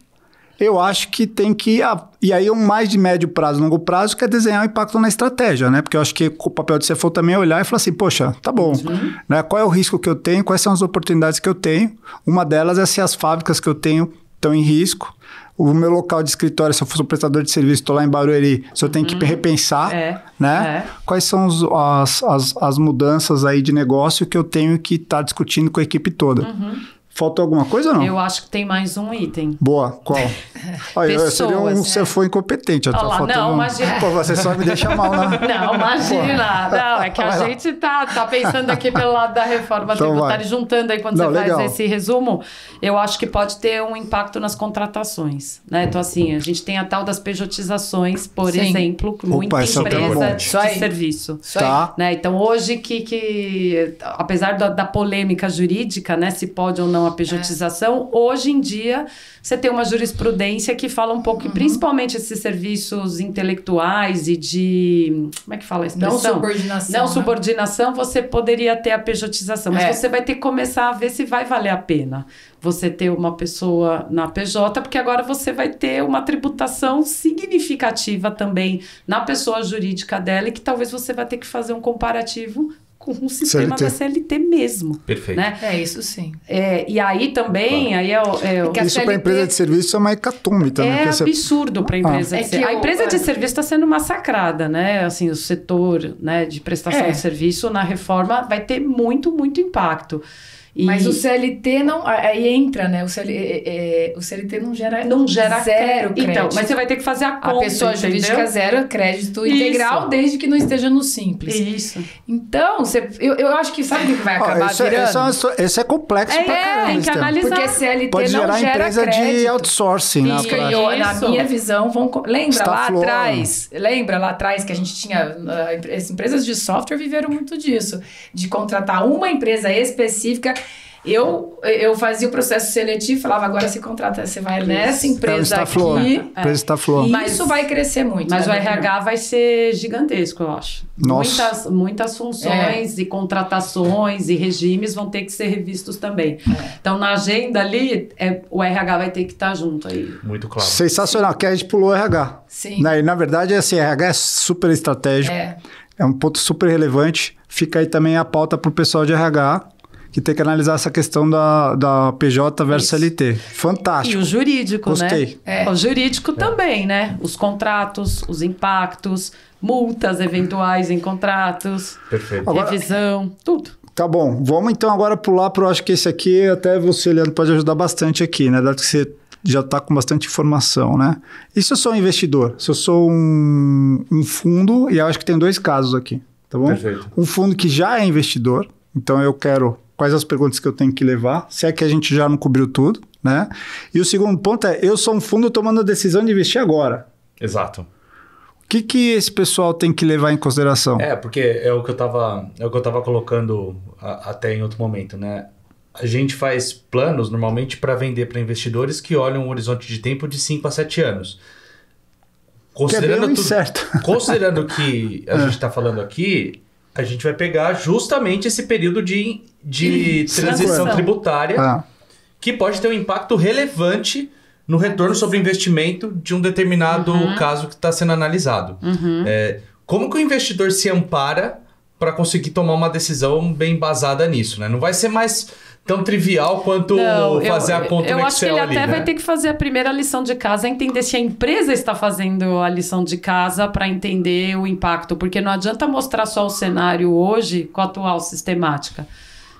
eu acho que tem que... E aí, mais de médio prazo, longo prazo, que é desenhar o impacto na estratégia, né? Porque eu acho que o papel de CFO também é olhar e falar assim, poxa, tá bom, né? Qual é o risco que eu tenho? Quais são as oportunidades que eu tenho? Uma delas é se as fábricas que eu tenho estão em risco. O meu local de escritório, se eu fosse um prestador de serviço, estou lá em Barueri, se eu tenho que repensar, né? Quais são as mudanças aí de negócio que eu tenho que estar discutindo com a equipe toda? Faltou alguma coisa ou não? Eu acho que tem mais um item. Boa, qual? Olha, eu seria Pessoas, CFO incompetente. Olha lá, não, imagina. Pô, você só me deixa mal, né? Não, imagina. Não, é que a gente tá pensando aqui pelo lado da reforma Então tributária, vai. juntando aí quando Não, você legal. faz esse resumo, eu acho que pode ter um impacto nas contratações, né? Então, assim, a gente tem a tal das pejotizações, por Sim. exemplo, muita esse é um tema empresa bom. de Isso aí. serviço. Isso aí. Tá. Né? Então, hoje que apesar da polêmica jurídica, né, se pode ou não a pejotização, hoje em dia você tem uma jurisprudência que fala um pouco, que principalmente esses serviços intelectuais e de... Como é que fala a expressão? Não subordinação. Não né? subordinação, você poderia ter a pejotização, mas você vai ter que começar a ver se vai valer a pena você ter uma pessoa na PJ, porque agora você vai ter uma tributação significativa também na pessoa jurídica dela e que talvez você vai ter que fazer um comparativo com um sistema CLT. da CLT mesmo. Perfeito. Né? Isso sim. E aí também, aí que a Isso para a CLT empresa de serviço é uma hecatombe também. é porque você- absurdo para a empresa. É de que ser- a eu- empresa de serviço está sendo massacrada, né? Assim, o setor, né, de prestação de serviço na reforma vai ter muito, muito impacto. Mas o CLT não... Aí entra, né? O CLT não gera zero crédito. Então, mas você vai ter que fazer a conta, A pessoa entendeu? jurídica zero crédito Isso. integral, desde que não esteja no simples. Isso. Então, eu acho que sabe o que vai acabar virando? Isso é complexo pra caramba. tem que esse tema. analisar. Porque CLT Pode não gerar gera empresa crédito. de outsourcing. Na Isso. prática. Na Isso. minha visão, lembra lá Staflor. atrás? Lembra lá atrás que a gente tinha... As empresas de software viveram muito disso. De contratar uma empresa específica. Eu fazia o processo seletivo e falava, agora você contrata, você vai nessa empresa Staflor. aqui. Empresa Staflor. E Mas- isso vai crescer muito. Mas o na minha RH vai ser gigantesco, eu acho. Nossa. Muitas funções e contratações e regimes vão ter que ser revistos também. Então, na agenda ali, o RH vai ter que estar junto aí. Muito claro. Sensacional, que a gente pulou o RH. Sim. Né? E, na verdade, assim, RH é super estratégico. É um ponto super relevante. Fica aí também a pauta para o pessoal de RH, que tem que analisar essa questão da PJ versus Isso. CLT. E Fantástico. o jurídico, Gostei. né? O jurídico também, né? Os contratos, os impactos, multas eventuais em contratos, Perfeito. Agora- revisão, tudo. Tá bom, vamos então agora pular para acho que esse aqui, até você, Leandro, pode ajudar bastante aqui, né? Dado que você já está com bastante informação, né? E se eu sou um investidor? Se eu sou um fundo, e eu acho que tem 2 casos aqui, tá bom? Perfeito. Um fundo que já é investidor, então eu quero quais as perguntas que eu tenho que levar, se é que a gente já não cobriu tudo, né? E o segundo ponto é, eu sou um fundo tomando a decisão de investir agora. Exato. O que esse pessoal tem que levar em consideração? Porque é o que eu tava colocando até em outro momento, né? A gente faz planos normalmente para vender para investidores que olham um horizonte de tempo de 5 a 7 anos. Considerando que é incerto. Considerando que a gente está falando aqui, a gente vai pegar justamente esse período de transição tributária que pode ter um impacto relevante no retorno sobre investimento de um determinado caso que está sendo analisado. Como que o investidor se ampara para conseguir tomar uma decisão bem embasada nisso, né? Não vai ser mais tão trivial quanto fazer a conta no Excel ali, Eu acho que ele até né? vai ter que fazer a primeira lição de casa, entender se a empresa está fazendo a lição de casa para entender o impacto, porque não adianta mostrar só o cenário hoje com a atual sistemática.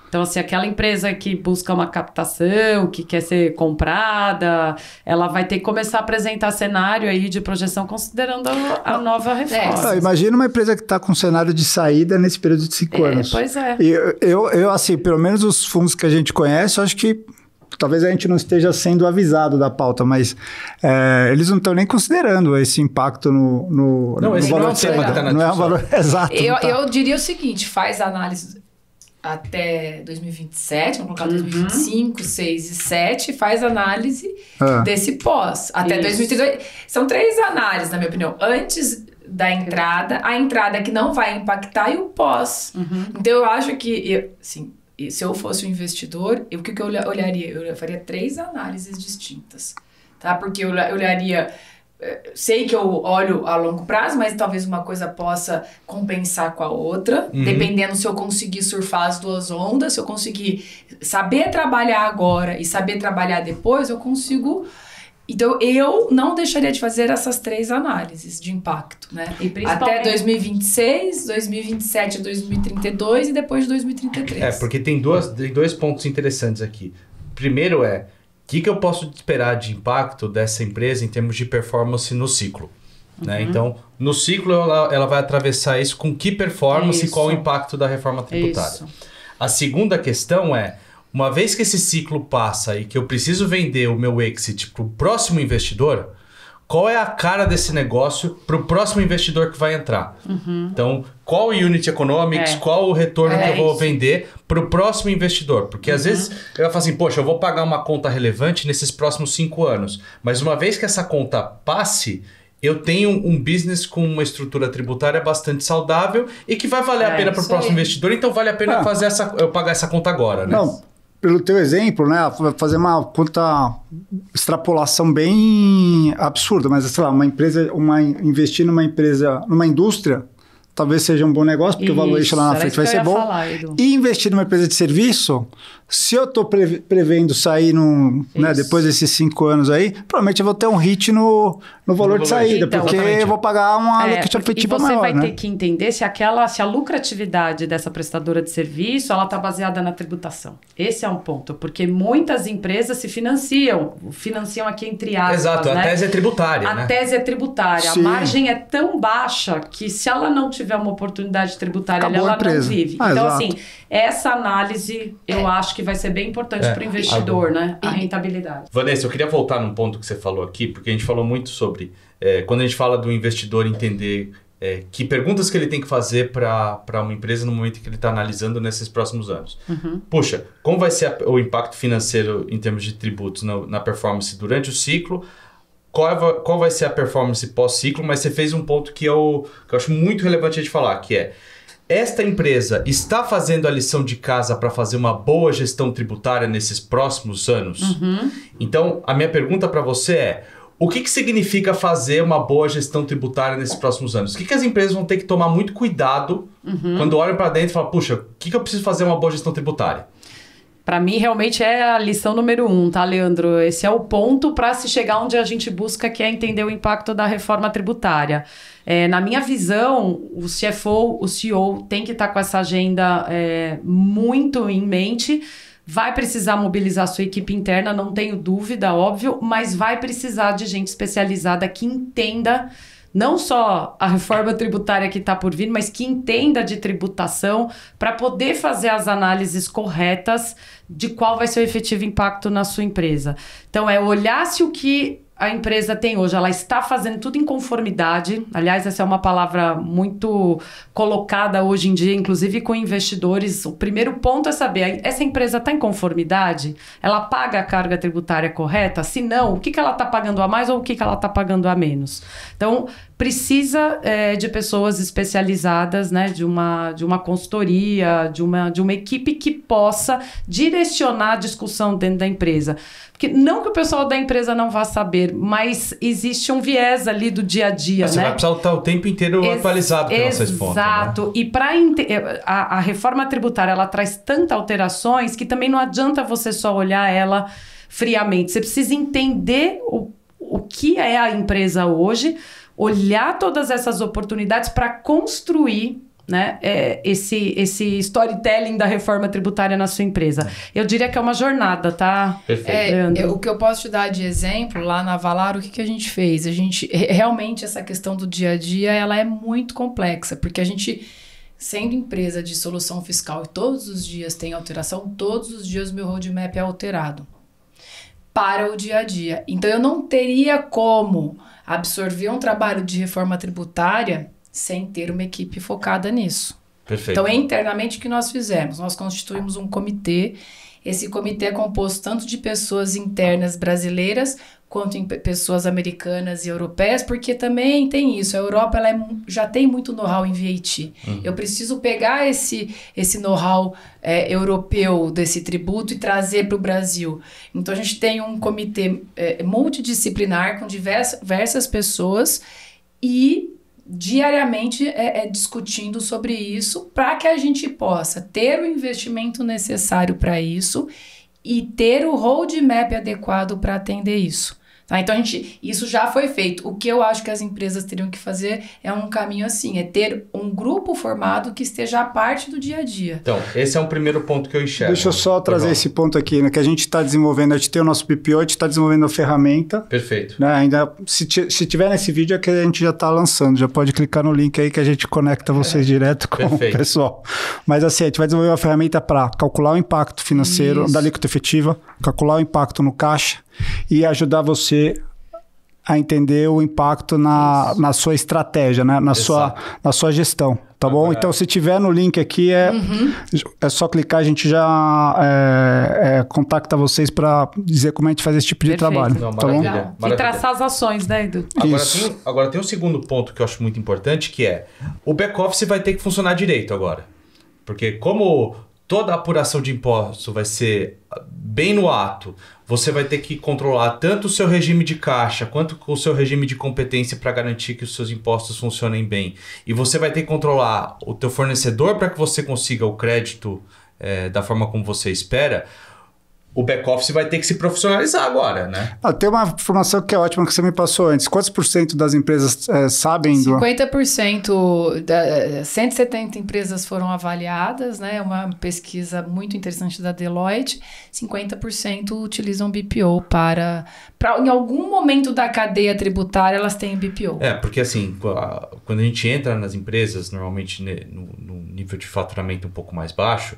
Então, assim, aquela empresa que busca uma captação, que quer ser comprada, ela vai ter que começar a apresentar cenário aí de projeção considerando a nova reforma. Imagina uma empresa que está com cenário de saída nesse período de 5 anos. Pois é. E eu, assim, pelo menos os fundos que a gente conhece, eu acho que talvez a gente não esteja sendo avisado da pauta, mas eles não estão nem considerando esse impacto no valor de saída. Não é um valor exato. Eu diria o seguinte, faz análise até 2027, vamos colocar 2025, 6 e 7, faz análise desse pós. Até 2032. São 3 análises, na minha opinião. Antes da entrada, a entrada que não vai impactar e o pós. Então, eu acho que, assim, se eu fosse um investidor, o que eu olharia? Eu faria 3 análises distintas, tá? Porque eu olharia... Sei que eu olho a longo prazo, mas talvez uma coisa possa compensar com a outra, dependendo se eu conseguir surfar as 2 ondas, se eu conseguir saber trabalhar agora e saber trabalhar depois, eu consigo... Então, eu não deixaria de fazer essas 3 análises de impacto, né? E principalmente... Até 2026, 2027, 2032 e depois de 2033. Porque tem 2 pontos interessantes aqui. Primeiro o que eu posso esperar de impacto dessa empresa em termos de performance no ciclo? Né? Então, no ciclo, ela vai atravessar isso com que performance e qual o impacto da reforma tributária. Isso. A segunda questão uma vez que esse ciclo passa e que eu preciso vender o meu exit para o próximo investidor, qual é a cara desse negócio para o próximo investidor que vai entrar? Então, qual o unit economics, qual o retorno que eu vou vender para o próximo investidor? Porque às vezes eu falo assim, poxa, eu vou pagar uma conta relevante nesses próximos 5 anos. Mas uma vez que essa conta passe, eu tenho um business com uma estrutura tributária bastante saudável e que vai valer a pena para o próximo investidor. Então vale a pena eu pagar essa conta agora, né? Não. Pelo teu exemplo, né, fazer uma conta, extrapolação bem absurda, mas sei lá, investir numa empresa, numa indústria, talvez seja um bom negócio, porque o valuation lá na frente vai ser bom. E investir numa empresa de serviço, se eu estou prevendo sair depois desses 5 anos aí, provavelmente eu vou ter um hit no valor de saída, então, porque eu vou pagar uma allocation efetiva maior. E você vai ter que entender se a lucratividade dessa prestadora de serviço, ela está baseada na tributação. Esse é um ponto, porque muitas empresas se financiam aqui entre aspas. Exato, né? A tese é tributária. A tese é tributária. Sim. A margem é tão baixa que se ela não tiver uma oportunidade tributária, ela não vive. Então, exato. assim, essa análise eu acho que vai ser bem importante para o investidor, né? A rentabilidade. Vanessa, eu queria voltar num ponto que você falou aqui, porque a gente falou muito sobre quando a gente fala do investidor entender que perguntas que ele tem que fazer para uma empresa no momento que ele está analisando nesses próximos anos. Puxa, como vai ser o impacto financeiro em termos de tributos na performance durante o ciclo? Qual vai ser a performance pós-ciclo? Mas você fez um ponto que eu acho muito relevante a gente falar, que esta empresa está fazendo a lição de casa para fazer uma boa gestão tributária nesses próximos anos? Então, a minha pergunta para você o que significa fazer uma boa gestão tributária nesses próximos anos? O que as empresas vão ter que tomar muito cuidado quando olham para dentro e falam, puxa, o que eu preciso fazer uma boa gestão tributária? Para mim, realmente é a lição número 1, tá, Leandro? Esse é o ponto para se chegar onde a gente busca, que é entender o impacto da reforma tributária. Na minha visão, o CFO, o CEO tem que estar com essa agenda muito em mente, vai precisar mobilizar sua equipe interna, não tenho dúvida, óbvio, mas vai precisar de gente especializada que entenda não só a reforma tributária que está por vir, mas que entenda de tributação para poder fazer as análises corretas de qual vai ser o efetivo impacto na sua empresa. Então, é olhar se o que a empresa tem hoje, ela está fazendo tudo em conformidade. Aliás, essa é uma palavra muito colocada hoje em dia, inclusive com investidores. O primeiro ponto é saber, essa empresa está em conformidade? Ela paga a carga tributária correta? Se não, o que ela está pagando a mais ou o que ela está pagando a menos? Então, precisa de pessoas especializadas, né, de uma consultoria, de uma equipe que possa direcionar a discussão dentro da empresa. Porque não que o pessoal da empresa não vá saber, mas existe um viés ali do dia a dia, você vai precisar estar o tempo inteiro atualizado para vocês pontos. Exato. Né? E para a reforma tributária, ela traz tantas alterações que também não adianta você só olhar ela friamente. Você precisa entender o que é a empresa hoje, olhar todas essas oportunidades para construir, né, esse storytelling da reforma tributária na sua empresa. Eu diria que é uma jornada, tá? Perfeito. O que eu posso te dar de exemplo, lá na Avalar, o que a gente fez? Realmente, essa questão do dia a dia, ela é muito complexa, porque a gente, sendo empresa de solução fiscal e todos os dias tem alteração, todos os dias o meu roadmap é alterado para o dia a dia. Então, eu não teria como absorver um trabalho de reforma tributária sem ter uma equipe focada nisso. Perfeito. Então, internamente, o que nós fizemos? Nós constituímos um comitê. Esse comitê é composto tanto de pessoas internas brasileiras, quanto em pessoas americanas e europeias, porque também tem isso. A Europa já tem muito know-how em VAT. Eu preciso pegar esse know-how europeu desse tributo e trazer para o Brasil. Então, a gente tem um comitê multidisciplinar com diversas pessoas e diariamente discutindo sobre isso para que a gente possa ter o investimento necessário para isso e ter o roadmap adequado para atender isso. Tá? Então, isso já foi feito. O que eu acho que as empresas teriam que fazer é um caminho assim, é ter um grupo formado que esteja a parte do dia a dia. Então, esse é um primeiro ponto que eu enxergo. Deixa eu só trazer esse ponto aqui, né, que a gente está desenvolvendo, a gente tem o nosso BPO, a gente está desenvolvendo a ferramenta. Perfeito. Né, ainda, se tiver nesse vídeo é que a gente já está lançando, já pode clicar no link aí que a gente conecta vocês direto com o pessoal. Mas assim, a gente vai desenvolver uma ferramenta para calcular o impacto financeiro da alíquota efetiva, calcular o impacto no caixa, e ajudar você a entender o impacto na sua estratégia, né? na sua gestão, tá bom? Então, se tiver no link aqui, é só clicar, a gente já contacta vocês para dizer como a gente faz esse tipo de trabalho. Não, tá bom? maravilha. E traçar as ações, né, Edu? Agora tem um segundo ponto que eu acho muito importante, que é o back-office vai ter que funcionar direito agora. Porque como toda a apuração de imposto vai ser bem no ato, você vai ter que controlar tanto o seu regime de caixa quanto o seu regime de competência para garantir que os seus impostos funcionem bem. E você vai ter que controlar o teu fornecedor para que você consiga o crédito da forma como você espera. O back-office vai ter que se profissionalizar agora, né? Tem uma informação que é ótima que você me passou antes. Quantos por cento das empresas sabem 50%, 170 empresas foram avaliadas, né? Uma pesquisa muito interessante da Deloitte. 50% utilizam BPO para em algum momento da cadeia tributária, elas têm BPO. Porque assim, quando a gente entra nas empresas, normalmente no nível de faturamento um pouco mais baixo,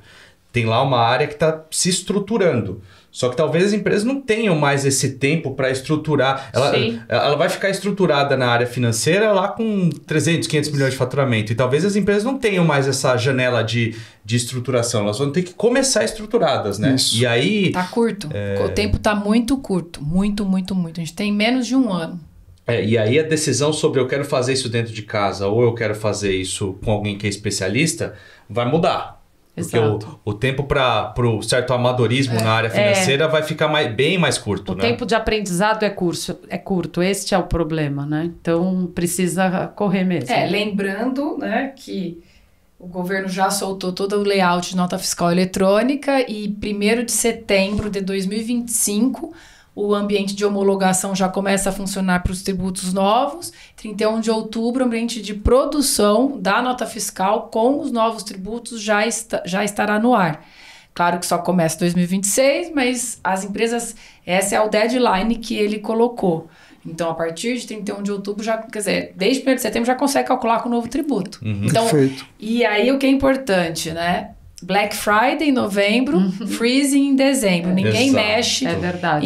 tem lá uma área que está se estruturando. Só que talvez as empresas não tenham mais esse tempo para estruturar. Ela vai ficar estruturada na área financeira lá com 300, 500 milhões de faturamento. E talvez as empresas não tenham mais essa janela de estruturação. Elas vão ter que começar estruturadas, né? Isso. E aí... Tá curto. O tempo tá muito curto. Muito, muito, muito. A gente tem menos de um ano. E aí a decisão sobre eu quero fazer isso dentro de casa ou eu quero fazer isso com alguém que é especialista vai mudar. Porque o tempo para o certo amadorismo na área financeira vai ficar bem mais curto. O tempo de aprendizado é curto. Este é o problema, né? Então, precisa correr mesmo. Lembrando, né, que o governo já soltou todo o layout de nota fiscal eletrônica e 1º de setembro de 2025... o ambiente de homologação já começa a funcionar para os tributos novos. 31 de outubro, o ambiente de produção da nota fiscal com os novos tributos já estará no ar. Claro que só começa em 2026, mas as empresas, essa é o deadline que ele colocou. Então, a partir de 31 de outubro, já, quer dizer, desde 1º de setembro já consegue calcular com o novo tributo. Então, perfeito. E aí o que é importante, né? Black Friday em novembro, Freezing em dezembro. Ninguém mexe. É verdade.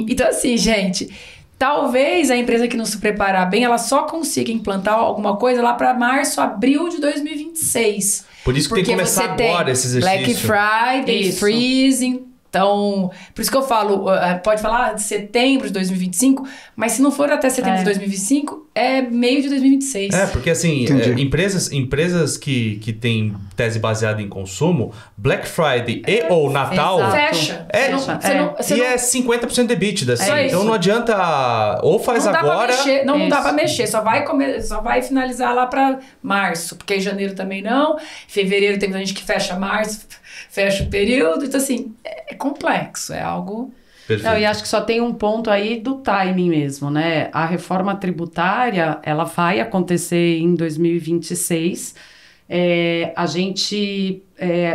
Então, assim, gente, talvez a empresa que não se preparar bem, ela só consiga implantar alguma coisa lá para março, abril de 2026. Por isso que tem que começar agora esse exercício. Black Friday, Freezing. Então, por isso que eu falo, pode falar de setembro de 2025, mas se não for até setembro de 2025, é meio de 2026. Porque assim, empresas que têm tese baseada em consumo, Black Friday ou Natal... Fecha. É 50% de EBITDA. Assim, então não adianta... Ou faz não agora... Não dá pra mexer, só vai finalizar lá pra março, porque em janeiro também não, fevereiro tem muita gente que fecha março... Fecha o período, então assim, é complexo, é algo... Perfeito. Não, e acho que só tem um ponto aí do timing mesmo, né? A reforma tributária, ela vai acontecer em 2026. A gente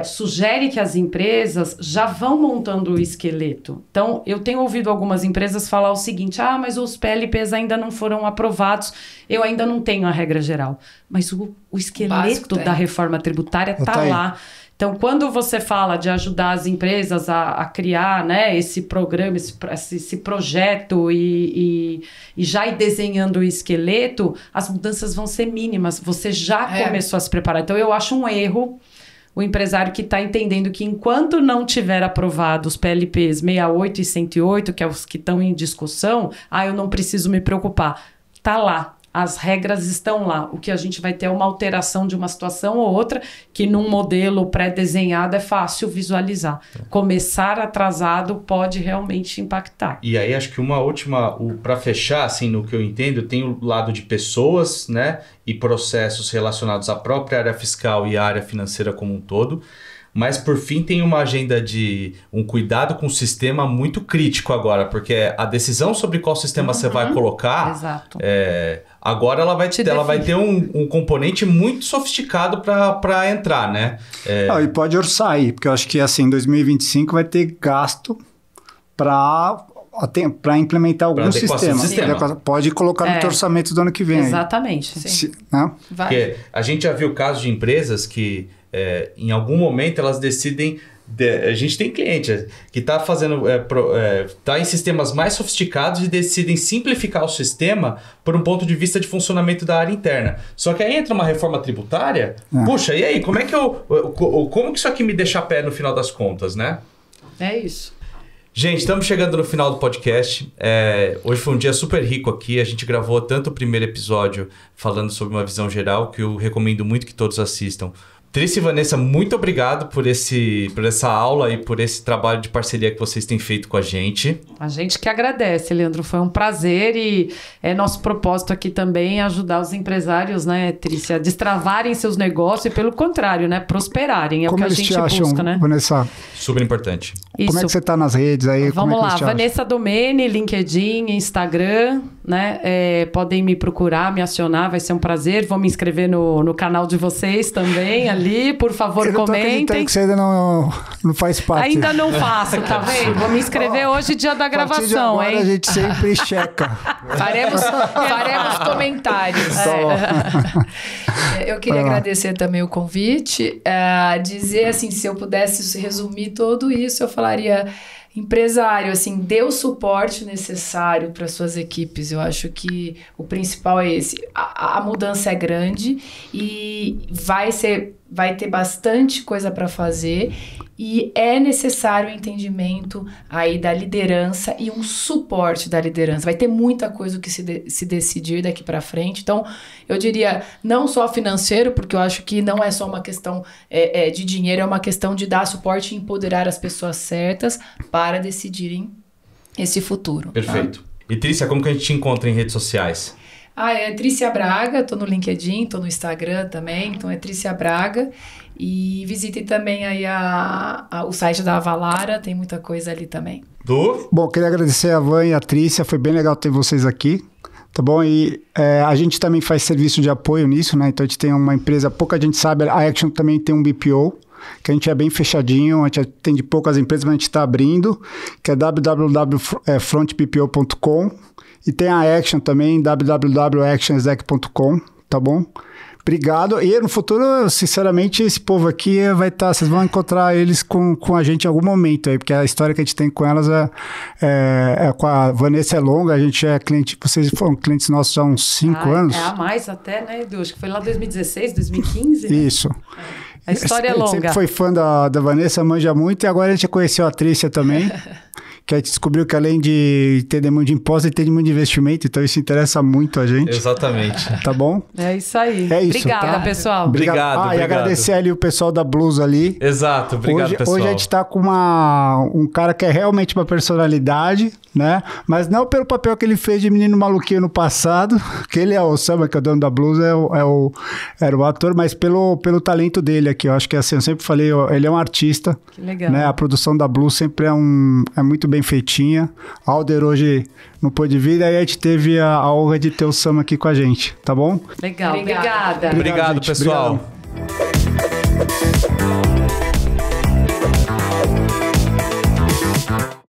sugere que as empresas já vão montando o esqueleto. Então, eu tenho ouvido algumas empresas falar o seguinte, mas os PLPs ainda não foram aprovados, eu ainda não tenho a regra geral. Mas o esqueleto da reforma tributária está lá. Então, quando você fala de ajudar as empresas a criar, né, esse programa, esse projeto e já ir desenhando o esqueleto, as mudanças vão ser mínimas. Você já começou a se preparar. Então, eu acho um erro o empresário que está entendendo que enquanto não tiver aprovado os PLPs 68 e 108, que é os que estão em discussão, eu não preciso me preocupar. Está lá. As regras estão lá. O que a gente vai ter é uma alteração de uma situação ou outra, que num modelo pré-desenhado é fácil visualizar. Começar atrasado pode realmente impactar. E aí acho que uma última, para fechar, assim, no que eu entendo, tem o lado de pessoas, né, e processos relacionados à própria área fiscal e à área financeira como um todo. Mas, por fim, tem uma agenda de um cuidado com o sistema muito crítico agora, porque a decisão sobre qual sistema você vai colocar, agora ela vai ter um componente muito sofisticado para entrar, né? E pode orçar aí, porque eu acho que assim, em 2025 vai ter gasto para implementar algum sistema. Pode colocar no teu orçamento do ano que vem. Exatamente. Né? Porque a gente já viu casos de empresas que em algum momento elas decidem... A gente tem cliente que está fazendo tá em sistemas mais sofisticados e decidem simplificar o sistema por um ponto de vista de funcionamento da área interna. Só que aí entra uma reforma tributária, puxa, e aí, como que isso aqui me deixa a pé no final das contas, né? É isso. Gente, estamos chegando no final do podcast. Hoje foi um dia super rico aqui. A gente gravou tanto o primeiro episódio falando sobre uma visão geral, que eu recomendo muito que todos assistam. Trícia e Vanessa, muito obrigado por essa aula e por esse trabalho de parceria que vocês têm feito com a gente. A gente que agradece, Leandro. Foi um prazer e nosso propósito aqui também ajudar os empresários, né, Trícia, a destravarem seus negócios e, pelo contrário, né, prosperarem. É o que a gente busca, né? Vanessa? Super importante. Isso. Como é que você está nas redes aí? Vamos lá, Vanessa Domene, LinkedIn, Instagram, né? Podem me procurar, me acionar, vai ser um prazer. Vou me inscrever no canal de vocês também ali, por favor, comentem. Que você ainda não faz parte. Ainda não faço, tá vendo? Vou me inscrever hoje, dia da gravação, hein? A gente sempre checa. Faremos comentários. Eu queria agradecer também o convite, dizer assim, se eu pudesse resumir tudo isso, eu falaria: empresário, assim, dê o suporte necessário para suas equipes. Eu acho que o principal é esse. A mudança é grande e vai ter bastante coisa para fazer e é necessário o entendimento aí da liderança e um suporte da liderança. Vai ter muita coisa que se decidir daqui para frente. Então, eu diria, não só financeiro, porque eu acho que não é só uma questão de dinheiro, é uma questão de dar suporte e empoderar as pessoas certas para decidirem esse futuro. Perfeito. Tá? E Trícia, como que a gente te encontra em redes sociais? É Trícia Braga, tô no LinkedIn, tô no Instagram também, então é Trícia Braga. E visitem também aí o site da Avalara, tem muita coisa ali também. Bom, queria agradecer a Van e a Trícia, foi bem legal ter vocês aqui, tá bom? E a gente também faz serviço de apoio nisso, né? Então a gente tem uma empresa, pouca gente sabe, a Action também tem um BPO, que a gente é bem fechadinho, a gente atende poucas empresas, mas a gente está abrindo, que é www.frontbpo.com, e tem a Action também, www.actionexec.com, tá bom? Obrigado. E no futuro, sinceramente, esse povo aqui vai estar... Vocês vão encontrar eles com a gente em algum momento aí, porque a história que a gente tem com elas com a Vanessa é longa, a gente é cliente... Vocês foram clientes nossos há uns 5 anos. É a mais até, né, Edu? Acho que foi lá 2016, 2015. Isso. A história é longa. A gente sempre foi fã da Vanessa, manja muito, e agora a gente conheceu a Trícia também. Que a gente descobriu que além de entender muito de imposto, entende muito de investimento, então isso interessa muito a gente. Exatamente. Tá bom? É isso aí. É isso. Obrigada, tá? pessoal. Obrigado. E agradecer ali o pessoal da Blues ali. Exato, obrigado, pessoal. Hoje a gente tá com um cara que é realmente uma personalidade, né? Mas não pelo papel que ele fez de menino maluquinho no passado, que ele é o Samba, que é o dono da Blues, era o ator, mas pelo talento dele aqui. Eu acho que assim, eu sempre falei, ele é um artista. Que legal. Né? A produção da Blues sempre é muito bem feitinha. Alder hoje não pôde vir, aí a gente teve a honra de ter o Sam aqui com a gente, tá bom? Legal, obrigada. Obrigado, gente. pessoal. Obrigado.